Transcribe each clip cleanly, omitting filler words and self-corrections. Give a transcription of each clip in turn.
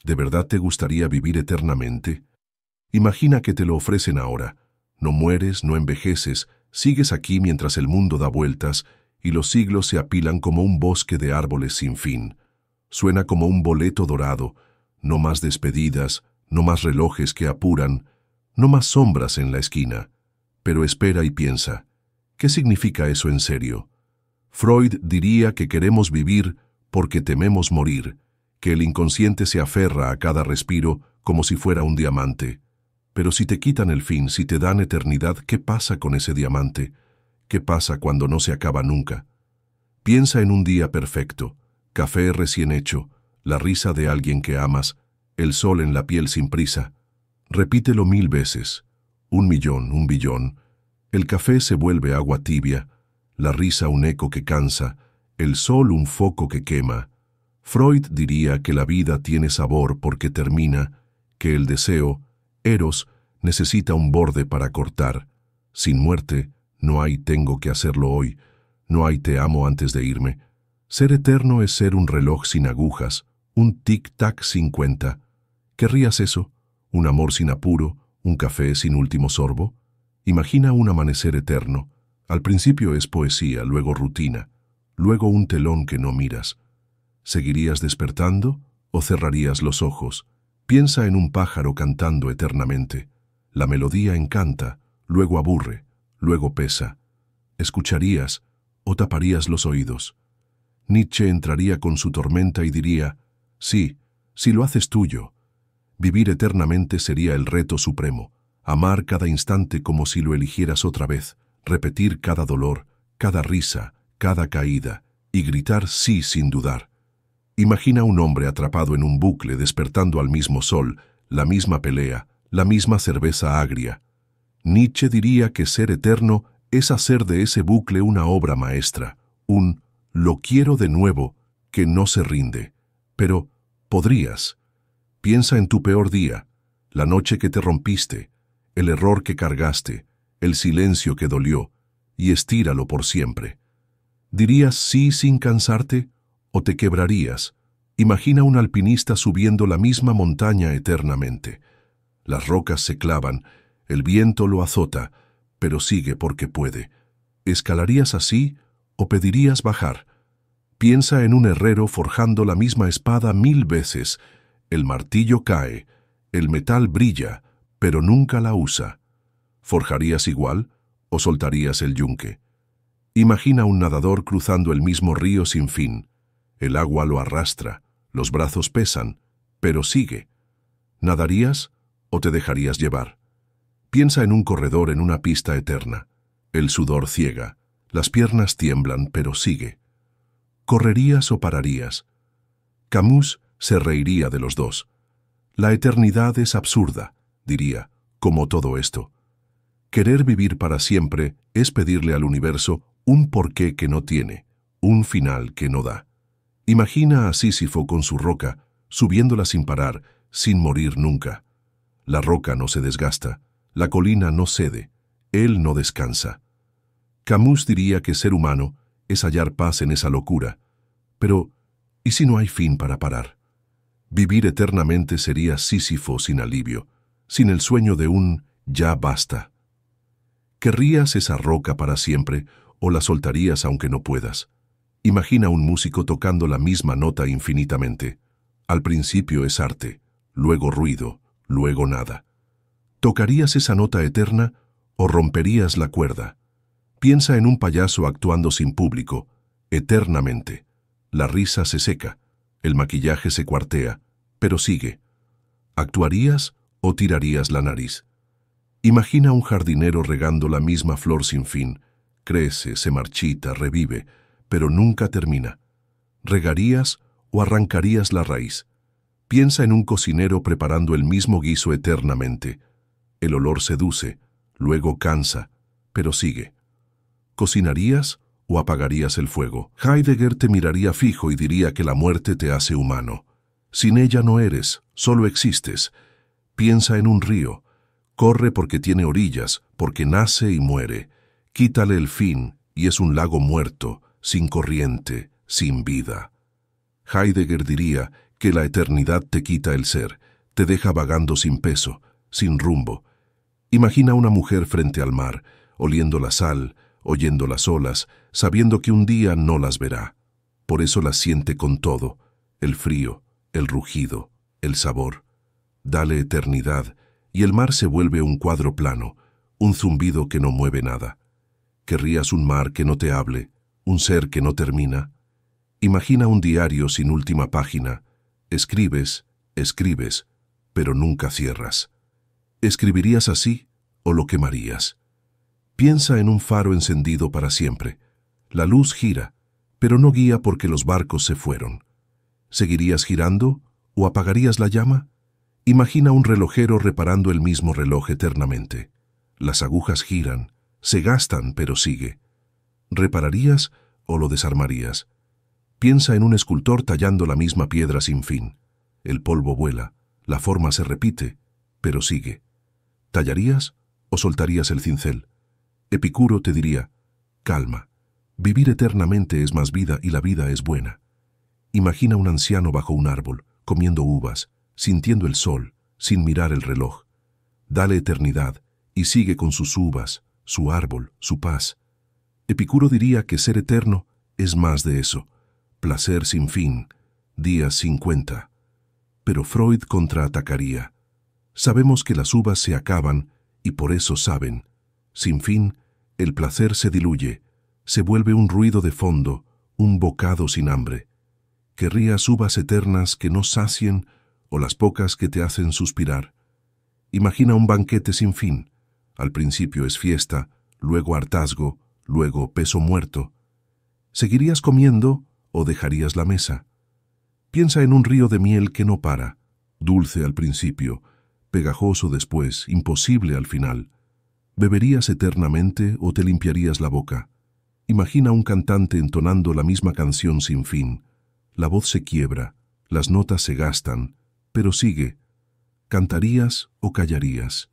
¿De verdad te gustaría vivir eternamente? Imagina que te lo ofrecen ahora. No mueres, no envejeces, sigues aquí mientras el mundo da vueltas y los siglos se apilan como un bosque de árboles sin fin. Suena como un boleto dorado, no más despedidas, no más relojes que apuran, no más sombras en la esquina. Pero espera y piensa, ¿qué significa eso en serio? Freud diría que queremos vivir porque tememos morir, que el inconsciente se aferra a cada respiro como si fuera un diamante. Pero si te quitan el fin, si te dan eternidad, ¿qué pasa con ese diamante? ¿Qué pasa cuando no se acaba nunca? Piensa en un día perfecto, café recién hecho, la risa de alguien que amas, el sol en la piel sin prisa. Repítelo 1000 veces, 1.000.000, 1.000.000.000. El café se vuelve agua tibia, la risa un eco que cansa, el sol un foco que quema. Freud diría que la vida tiene sabor porque termina, que el deseo, Eros, necesita un borde para cortar. Sin muerte, no hay tengo que hacerlo hoy, no hay te amo antes de irme. Ser eterno es ser un reloj sin agujas, un tic-tac sin cuenta. ¿Querrías eso? ¿Un amor sin apuro? ¿Un café sin último sorbo? Imagina un amanecer eterno. Al principio es poesía, luego rutina, luego un telón que no miras. ¿Seguirías despertando o cerrarías los ojos? Piensa en un pájaro cantando eternamente. La melodía encanta, luego aburre, luego pesa. ¿Escucharías o taparías los oídos? Nietzsche entraría con su tormenta y diría, sí, si lo haces tuyo. Vivir eternamente sería el reto supremo, amar cada instante como si lo eligieras otra vez, repetir cada dolor, cada risa, cada caída, y gritar sí sin dudar. Imagina un hombre atrapado en un bucle despertando al mismo sol, la misma pelea, la misma cerveza agria. Nietzsche diría que ser eterno es hacer de ese bucle una obra maestra, un lo quiero de nuevo que no se rinde. Pero, podrías. Piensa en tu peor día, la noche que te rompiste, el error que cargaste, el silencio que dolió, y estíralo por siempre. ¿Dirías sí sin cansarte o te quebrarías? Imagina un alpinista subiendo la misma montaña eternamente. Las rocas se clavan, el viento lo azota, pero sigue porque puede. ¿Escalarías así o pedirías bajar? Piensa en un herrero forjando la misma espada 1000 veces. El martillo cae, el metal brilla, pero nunca la usa. ¿Forjarías igual o soltarías el yunque? Imagina un nadador cruzando el mismo río sin fin. El agua lo arrastra, los brazos pesan, pero sigue. ¿Nadarías o te dejarías llevar? Piensa en un corredor en una pista eterna. El sudor ciega, las piernas tiemblan, pero sigue. ¿Correrías o pararías? Camus se reiría de los dos. La eternidad es absurda, diría, como todo esto. Querer vivir para siempre es pedirle al universo un porqué que no tiene, un final que no da. Imagina a Sísifo con su roca, subiéndola sin parar, sin morir nunca. La roca no se desgasta, la colina no cede, él no descansa. Camus diría que ser humano es hallar paz en esa locura. Pero, ¿y si no hay fin para parar? Vivir eternamente sería Sísifo sin alivio, sin el sueño de un ya basta. ¿Querrías esa roca para siempre o la soltarías aunque no puedas? Imagina un músico tocando la misma nota infinitamente. Al principio es arte, luego ruido, luego nada. ¿Tocarías esa nota eterna o romperías la cuerda? Piensa en un payaso actuando sin público, eternamente. La risa se seca, el maquillaje se cuartea, pero sigue. ¿Actuarías o tirarías la nariz? Imagina un jardinero regando la misma flor sin fin. Crece, se marchita, revive, pero nunca termina. ¿Regarías o arrancarías la raíz? Piensa en un cocinero preparando el mismo guiso eternamente. El olor seduce, luego cansa, pero sigue. ¿Cocinarías o apagarías el fuego? Heidegger te miraría fijo y diría que la muerte te hace humano. Sin ella no eres, solo existes. Piensa en un río. Corre porque tiene orillas, porque nace y muere. Quítale el fin y es un lago muerto, sin corriente, sin vida. Heidegger diría que la eternidad te quita el ser, te deja vagando sin peso, sin rumbo. Imagina una mujer frente al mar, oliendo la sal, oyendo las olas, sabiendo que un día no las verá. Por eso las siente con todo, el frío, el rugido, el sabor. Dale eternidad, y el mar se vuelve un cuadro plano, un zumbido que no mueve nada. ¿Querrías un mar que no te hable, un ser que no termina? Imagina un diario sin última página. Escribes, escribes, pero nunca cierras. ¿Escribirías así o lo quemarías? Piensa en un faro encendido para siempre. La luz gira, pero no guía porque los barcos se fueron. ¿Seguirías girando o apagarías la llama? Imagina un relojero reparando el mismo reloj eternamente. Las agujas giran, se gastan, pero sigue. ¿Repararías o lo desarmarías? Piensa en un escultor tallando la misma piedra sin fin. El polvo vuela, la forma se repite, pero sigue. ¿Tallarías o soltarías el cincel? Epicuro te diría, calma, vivir eternamente es más vida y la vida es buena. Imagina un anciano bajo un árbol, comiendo uvas, sintiendo el sol, sin mirar el reloj. Dale eternidad y sigue con sus uvas, su árbol, su paz. Epicuro diría que ser eterno es más de eso, placer sin fin, días sin cuenta. Pero Freud contraatacaría. Sabemos que las uvas se acaban y por eso saben. Sin fin, el placer se diluye, se vuelve un ruido de fondo, un bocado sin hambre. ¿Querrías uvas eternas que no sacien o las pocas que te hacen suspirar? Imagina un banquete sin fin. Al principio es fiesta, luego hartazgo, luego peso muerto. ¿Seguirías comiendo o dejarías la mesa? Piensa en un río de miel que no para, dulce al principio, pegajoso después, imposible al final. ¿Beberías eternamente o te limpiarías la boca? Imagina un cantante entonando la misma canción sin fin. La voz se quiebra, las notas se gastan, pero sigue. ¿Cantarías o callarías?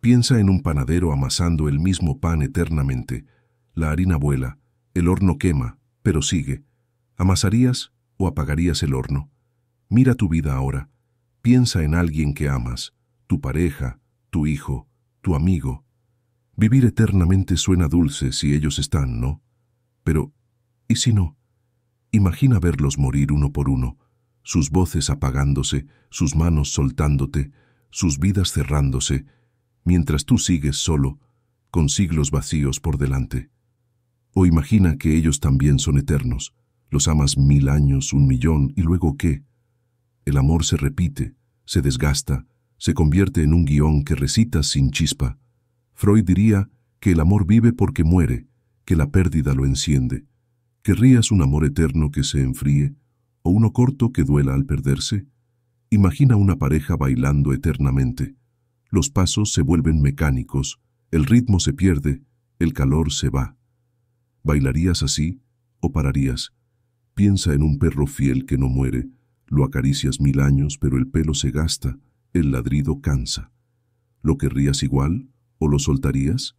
Piensa en un panadero amasando el mismo pan eternamente. La harina vuela, el horno quema, pero sigue. ¿Amasarías o apagarías el horno? Mira tu vida ahora. Piensa en alguien que amas, tu pareja, tu hijo, tu amigo. Vivir eternamente suena dulce si ellos están, ¿no? Pero, ¿y si no? Imagina verlos morir uno por uno, sus voces apagándose, sus manos soltándote, sus vidas cerrándose, mientras tú sigues solo, con siglos vacíos por delante. O imagina que ellos también son eternos, los amas 1000 años, 1.000.000, ¿y luego qué? El amor se repite, se desgasta, se convierte en un guión que recitas sin chispa. Freud diría que el amor vive porque muere, que la pérdida lo enciende. ¿Querrías un amor eterno que se enfríe, o uno corto que duela al perderse? Imagina una pareja bailando eternamente. Los pasos se vuelven mecánicos, el ritmo se pierde, el calor se va. ¿Bailarías así o pararías? Piensa en un perro fiel que no muere, lo acaricias 1000 años, pero el pelo se gasta, el ladrido cansa. ¿Lo querrías igual o lo soltarías?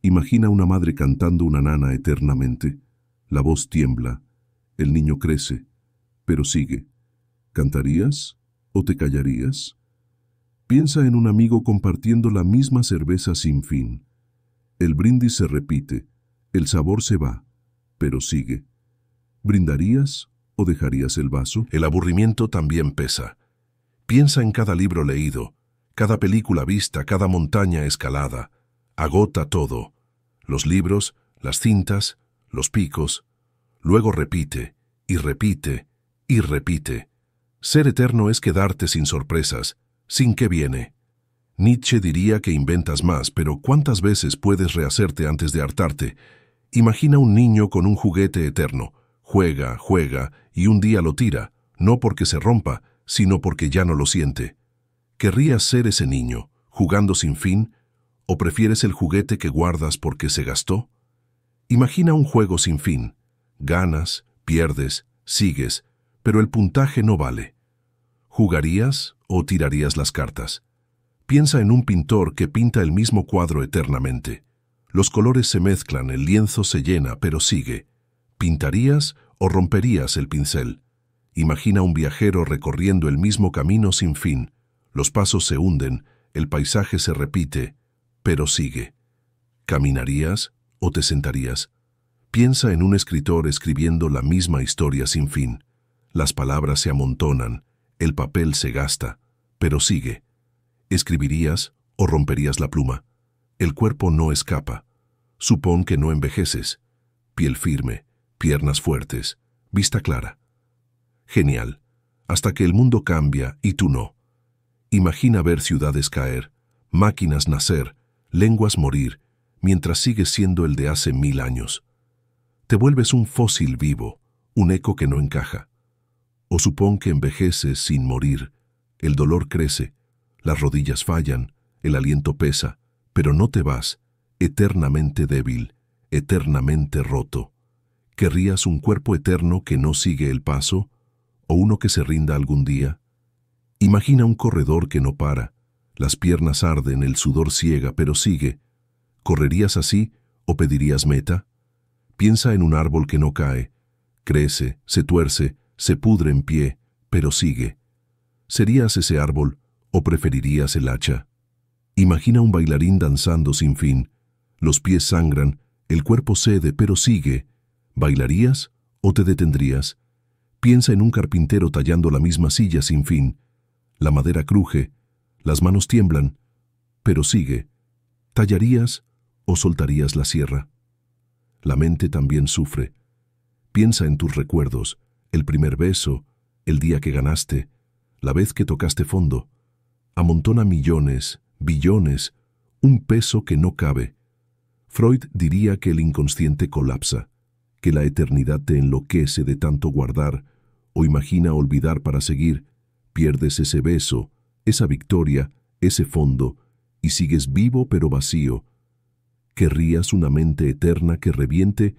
Imagina una madre cantando una nana eternamente. La voz tiembla, el niño crece, pero sigue. ¿Cantarías o te callarías? Piensa en un amigo compartiendo la misma cerveza sin fin. El brindis se repite, el sabor se va, pero sigue. ¿Brindarías o dejarías el vaso? El aburrimiento también pesa. Piensa en cada libro leído, cada película vista, cada montaña escalada. Agota todo. Los libros, las cintas, los picos. Luego repite, y repite, y repite. Ser eterno es quedarte sin sorpresas, sin qué viene. Nietzsche diría que inventas más, pero ¿cuántas veces puedes rehacerte antes de hartarte? Imagina un niño con un juguete eterno. Juega, juega, y un día lo tira, no porque se rompa, sino porque ya no lo siente. ¿Querrías ser ese niño, jugando sin fin, o prefieres el juguete que guardas porque se gastó? Imagina un juego sin fin. Ganas, pierdes, sigues, pero el puntaje no vale. ¿Jugarías o tirarías las cartas? Piensa en un pintor que pinta el mismo cuadro eternamente. Los colores se mezclan, el lienzo se llena, pero sigue. ¿Pintarías o romperías el pincel? Imagina un viajero recorriendo el mismo camino sin fin. Los pasos se hunden, el paisaje se repite, pero sigue. ¿Caminarías o te sentarías? Piensa en un escritor escribiendo la misma historia sin fin. Las palabras se amontonan, el papel se gasta, pero sigue. ¿Escribirías o romperías la pluma? El cuerpo no escapa. Supón que no envejeces. Piel firme, piernas fuertes, vista clara. Genial. Hasta que el mundo cambia y tú no. Imagina ver ciudades caer, máquinas nacer, lenguas morir, mientras sigues siendo el de hace 1000 años. Te vuelves un fósil vivo, un eco que no encaja. O supón que envejeces sin morir. El dolor crece, las rodillas fallan, el aliento pesa, pero no te vas, eternamente débil, eternamente roto. ¿Querrías un cuerpo eterno que no sigue el paso? ¿O uno que se rinda algún día? Imagina un corredor que no para. Las piernas arden, el sudor ciega, pero sigue. ¿Correrías así o pedirías meta? Piensa en un árbol que no cae. Crece, se tuerce, se pudre en pie, pero sigue. ¿Serías ese árbol o preferirías el hacha? Imagina un bailarín danzando sin fin. Los pies sangran, el cuerpo cede, pero sigue. ¿Bailarías o te detendrías? Piensa en un carpintero tallando la misma silla sin fin. La madera cruje, las manos tiemblan, pero sigue. ¿Tallarías o soltarías la sierra? La mente también sufre. Piensa en tus recuerdos, el primer beso, el día que ganaste, la vez que tocaste fondo. Amontona millones, billones, un peso que no cabe. Freud diría que el inconsciente colapsa, que la eternidad te enloquece de tanto guardar, o imagina olvidar para seguir. Pierdes ese beso, esa victoria, ese fondo, y sigues vivo pero vacío. ¿Querrías una mente eterna que reviente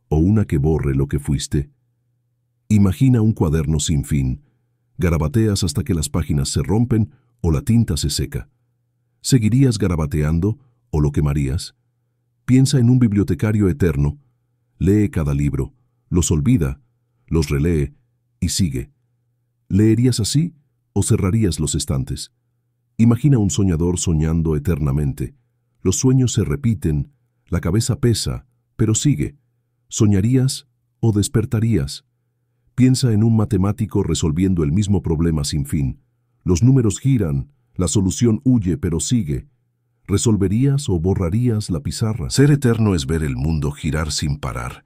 o una que borre lo que fuiste? Imagina un cuaderno sin fin. Garabateas hasta que las páginas se rompen o la tinta se seca. ¿Seguirías garabateando o lo quemarías? Piensa en un bibliotecario eterno. Lee cada libro, los olvida, los relee y sigue. ¿Leerías así o cerrarías los estantes? Imagina un soñador soñando eternamente. Los sueños se repiten, la cabeza pesa, pero sigue. ¿Soñarías o despertarías? Piensa en un matemático resolviendo el mismo problema sin fin. Los números giran, la solución huye, pero sigue. ¿Resolverías o borrarías la pizarra? Ser eterno es ver el mundo girar sin parar.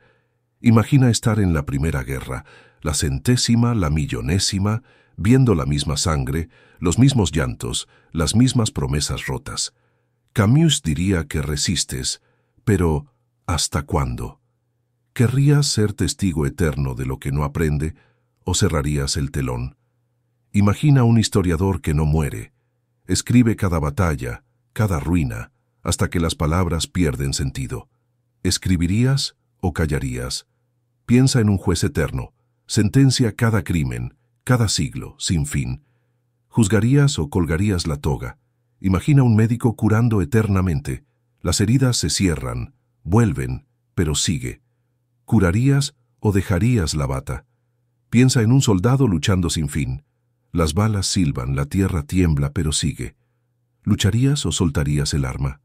Imagina estar en la Primera Guerra, la 100ª, la 1.000.000ª, viendo la misma sangre, los mismos llantos, las mismas promesas rotas. Camus diría que resistes, pero ¿hasta cuándo? ¿Querrías ser testigo eterno de lo que no aprende o cerrarías el telón? Imagina un historiador que no muere. Escribe cada batalla, cada ruina, hasta que las palabras pierden sentido. ¿Escribirías o callarías? Piensa en un juez eterno. Sentencia cada crimen, cada siglo, sin fin. ¿Juzgarías o colgarías la toga? Imagina un médico curando eternamente. Las heridas se cierran, vuelven, pero sigue. ¿Curarías o dejarías la bata? Piensa en un soldado luchando sin fin. Las balas silban, la tierra tiembla, pero sigue. ¿Lucharías o soltarías el arma?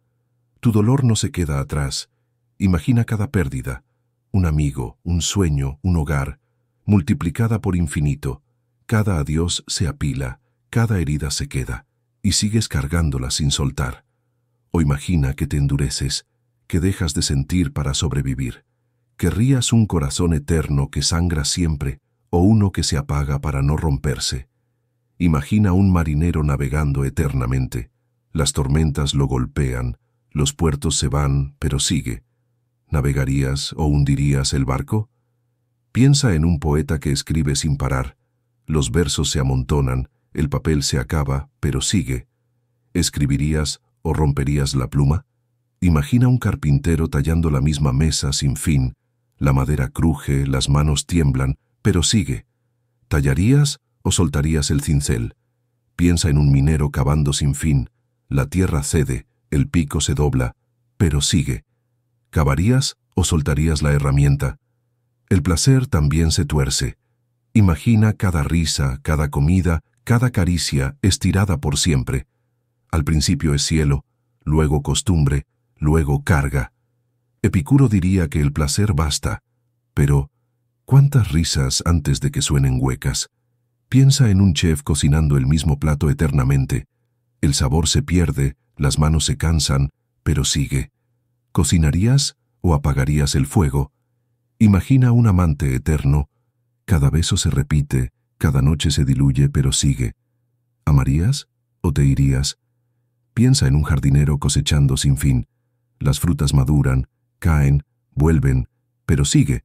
Tu dolor no se queda atrás. Imagina cada pérdida. Un amigo, un sueño, un hogar, multiplicada por infinito. Cada adiós se apila, cada herida se queda, y sigues cargándola sin soltar. O imagina que te endureces, que dejas de sentir para sobrevivir. ¿Querrías un corazón eterno que sangra siempre, o uno que se apaga para no romperse? Imagina un marinero navegando eternamente. Las tormentas lo golpean, los puertos se van, pero sigue. ¿Navegarías o hundirías el barco? Piensa en un poeta que escribe sin parar. Los versos se amontonan, el papel se acaba, pero sigue. ¿Escribirías o romperías la pluma? Imagina un carpintero tallando la misma mesa sin fin. La madera cruje, las manos tiemblan, pero sigue. ¿Tallarías o soltarías el cincel? Piensa en un minero cavando sin fin. La tierra cede, el pico se dobla, pero sigue. ¿Cavarías o soltarías la herramienta? El placer también se tuerce. Imagina cada risa, cada comida, cada caricia estirada por siempre. Al principio es cielo, luego costumbre, luego carga. Epicuro diría que el placer basta, pero ¿cuántas risas antes de que suenen huecas? Piensa en un chef cocinando el mismo plato eternamente. El sabor se pierde, las manos se cansan, pero sigue. ¿Cocinarías o apagarías el fuego? Imagina un amante eterno. Cada beso se repite, cada noche se diluye, pero sigue. ¿Amarías o te irías? Piensa en un jardinero cosechando sin fin. Las frutas maduran, caen, vuelven, pero sigue.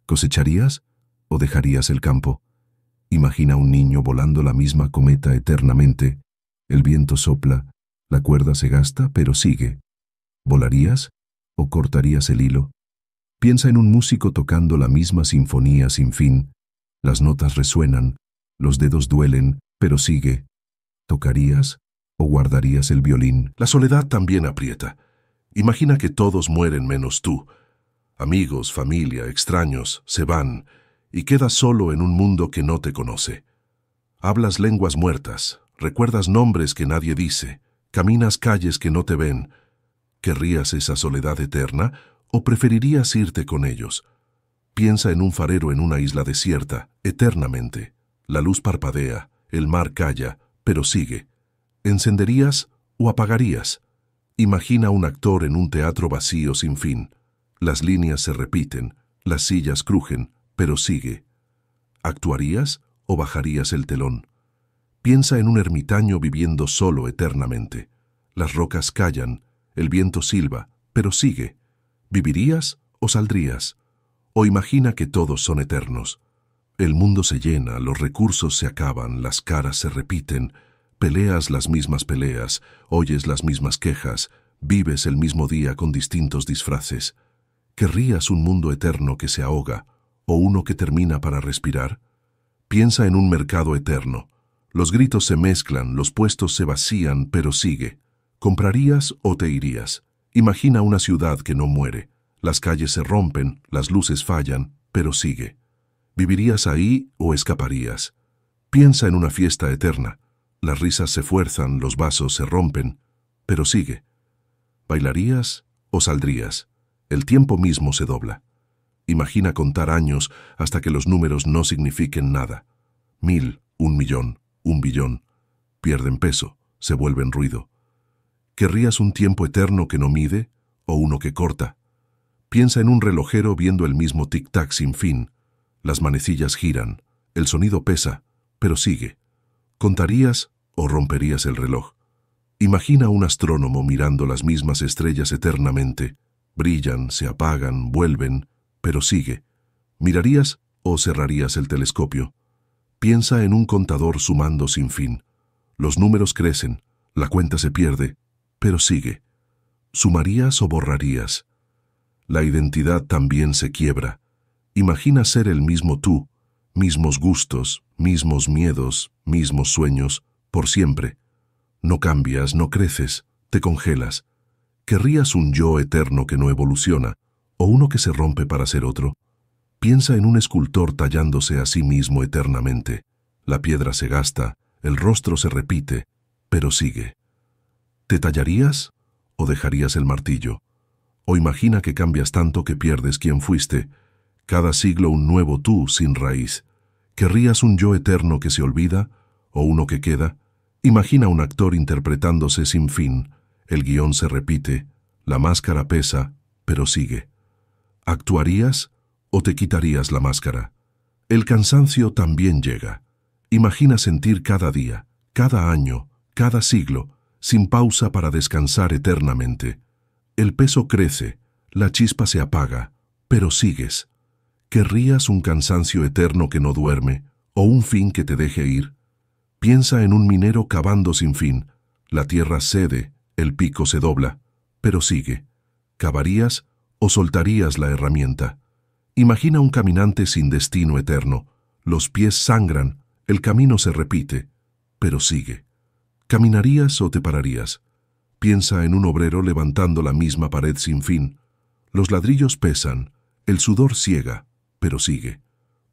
¿Cosecharías o dejarías el campo? Imagina un niño volando la misma cometa eternamente. El viento sopla, la cuerda se gasta, pero sigue. ¿Volarías o cortarías el hilo? Piensa en un músico tocando la misma sinfonía sin fin. Las notas resuenan, los dedos duelen, pero sigue. ¿Tocarías o guardarías el violín? La soledad también aprieta. Imagina que todos mueren menos tú. Amigos, familia, extraños, se van, y quedas solo en un mundo que no te conoce. Hablas lenguas muertas, recuerdas nombres que nadie dice, caminas calles que no te ven. ¿Querrías esa soledad eterna o preferirías irte con ellos? Piensa en un farero en una isla desierta, eternamente. La luz parpadea, el mar calla, pero sigue. ¿Encenderías o apagarías? Imagina un actor en un teatro vacío sin fin. Las líneas se repiten, las sillas crujen, pero sigue. ¿Actuarías o bajarías el telón? Piensa en un ermitaño viviendo solo eternamente. Las rocas callan, el viento silba, pero sigue. ¿Vivirías o saldrías? O imagina que todos son eternos. El mundo se llena, los recursos se acaban, las caras se repiten, peleas las mismas peleas, oyes las mismas quejas, vives el mismo día con distintos disfraces. ¿Querrías un mundo eterno que se ahoga o uno que termina para respirar? Piensa en un mercado eterno. Los gritos se mezclan, los puestos se vacían, pero sigue. ¿Comprarías o te irías? Imagina una ciudad que no muere. Las calles se rompen, las luces fallan, pero sigue. ¿Vivirías ahí o escaparías? Piensa en una fiesta eterna. Las risas se fuerzan, los vasos se rompen, pero sigue. ¿Bailarías o saldrías? El tiempo mismo se dobla. Imagina contar años hasta que los números no signifiquen nada. 1000, 1.000.000, 1.000.000.000. Pierden peso, se vuelven ruido. ¿Querrías un tiempo eterno que no mide o uno que corta? Piensa en un relojero viendo el mismo tic-tac sin fin. Las manecillas giran, el sonido pesa, pero sigue. ¿Contarías o romperías el reloj? Imagina un astrónomo mirando las mismas estrellas eternamente. Brillan, se apagan, vuelven, pero sigue. ¿Mirarías o cerrarías el telescopio? Piensa en un contador sumando sin fin. Los números crecen, la cuenta se pierde, pero sigue. ¿Sumarías o borrarías? La identidad también se quiebra. Imagina ser el mismo tú, mismos gustos, mismos miedos, mismos sueños, por siempre. No cambias, no creces, te congelas. ¿Querrías un yo eterno que no evoluciona, o uno que se rompe para ser otro? Piensa en un escultor tallándose a sí mismo eternamente. La piedra se gasta, el rostro se repite, pero sigue. ¿Te tallarías o dejarías el martillo? O imagina que cambias tanto que pierdes quién fuiste. Cada siglo un nuevo tú sin raíz. ¿Querrías un yo eterno que se olvida o uno que queda? Imagina un actor interpretándose sin fin. El guión se repite, la máscara pesa, pero sigue. ¿Actuarías o te quitarías la máscara? El cansancio también llega. Imagina sentir cada día, cada año, cada siglo, sin pausa para descansar eternamente. El peso crece, la chispa se apaga, pero sigues. ¿Querrías un cansancio eterno que no duerme o un fin que te deje ir? Piensa en un minero cavando sin fin. La tierra cede, el pico se dobla, pero sigue. ¿Cavarías o soltarías la herramienta? Imagina un caminante sin destino eterno. Los pies sangran, el camino se repite, pero sigue. ¿Caminarías o te pararías? Piensa en un obrero levantando la misma pared sin fin. Los ladrillos pesan, el sudor ciega, pero sigue.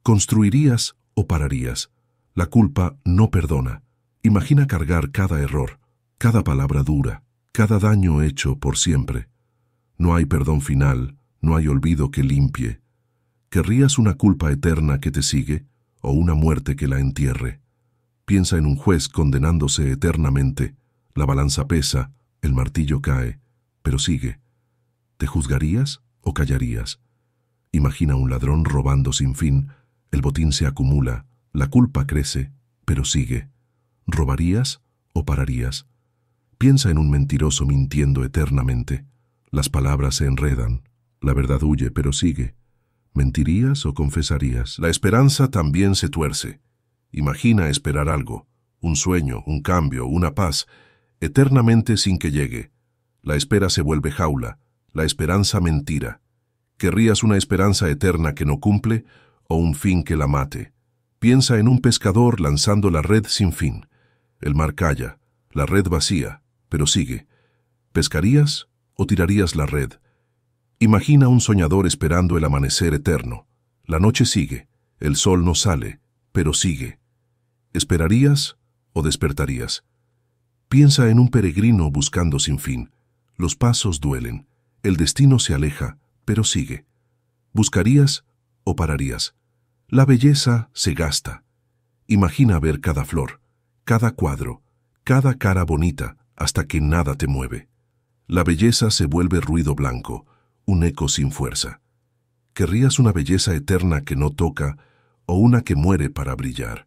¿Construirías o pararías? La culpa no perdona. Imagina cargar cada error, cada palabra dura, cada daño hecho por siempre. No hay perdón final, no hay olvido que limpie. ¿Querrías una culpa eterna que te sigue o una muerte que la entierre? Piensa en un juez condenándose eternamente. La balanza pesa, el martillo cae, pero sigue. ¿Te juzgarías o callarías? Imagina un ladrón robando sin fin. El botín se acumula, la culpa crece, pero sigue. ¿Robarías o pararías? Piensa en un mentiroso mintiendo eternamente. Las palabras se enredan, la verdad huye, pero sigue. ¿Mentirías o confesarías? La esperanza también se tuerce. Imagina esperar algo, un sueño, un cambio, una paz, eternamente sin que llegue. La espera se vuelve jaula, la esperanza mentira. ¿Querrías una esperanza eterna que no cumple o un fin que la mate? Piensa en un pescador lanzando la red sin fin. El mar calla, la red vacía, pero sigue. ¿Pescarías o tirarías la red? Imagina un soñador esperando el amanecer eterno. La noche sigue, el sol no sale, pero sigue. ¿Esperarías o despertarías? Piensa en un peregrino buscando sin fin. Los pasos duelen, el destino se aleja, pero sigue. ¿Buscarías o pararías? La belleza se gasta. Imagina ver cada flor, cada cuadro, cada cara bonita, hasta que nada te mueve. La belleza se vuelve ruido blanco, un eco sin fuerza. ¿Querrías una belleza eterna que no toca o una que muere para brillar?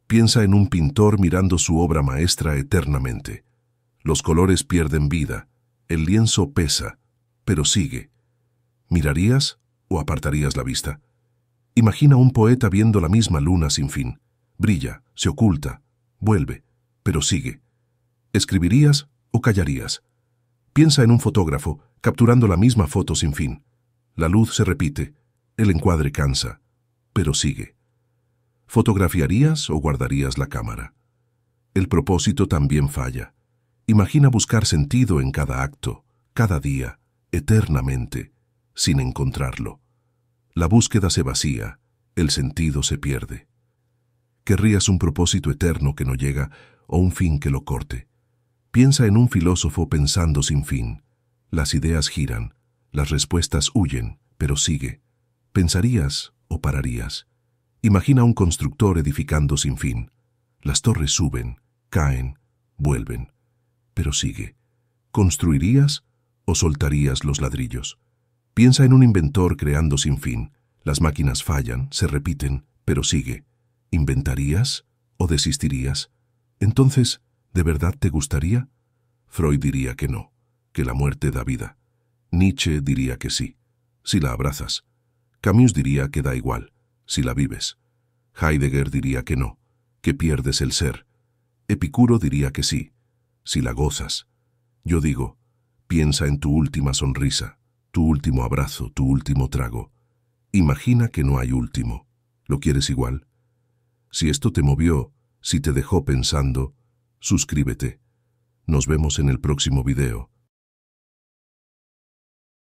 Piensa en un pintor mirando su obra maestra eternamente. Los colores pierden vida, el lienzo pesa, pero sigue. ¿Mirarías o apartarías la vista? Imagina un poeta viendo la misma luna sin fin. Brilla, se oculta, vuelve, pero sigue. ¿Escribirías o callarías? Piensa en un fotógrafo capturando la misma foto sin fin. La luz se repite, el encuadre cansa, pero sigue. ¿Fotografiarías o guardarías la cámara? El propósito también falla. Imagina buscar sentido en cada acto, cada día, eternamente, sin encontrarlo. La búsqueda se vacía, el sentido se pierde. ¿Querrías un propósito eterno que no llega o un fin que lo corte? Piensa en un filósofo pensando sin fin. Las ideas giran, las respuestas huyen, pero sigue. ¿Pensarías o pararías? Imagina un constructor edificando sin fin. Las torres suben, caen, vuelven, pero sigue. ¿Construirías o soltarías los ladrillos? Piensa en un inventor creando sin fin. Las máquinas fallan, se repiten, pero sigue. ¿Inventarías o desistirías? Entonces, ¿de verdad te gustaría? Freud diría que no, que la muerte da vida. Nietzsche diría que sí, si la abrazas. Camus diría que da igual, si la vives. Heidegger diría que no, que pierdes el ser. Epicuro diría que sí, si la gozas. Yo digo, piensa en tu última sonrisa, tu último abrazo, tu último trago. Imagina que no hay último. ¿Lo quieres igual? Si esto te movió, si te dejó pensando, suscríbete. Nos vemos en el próximo video.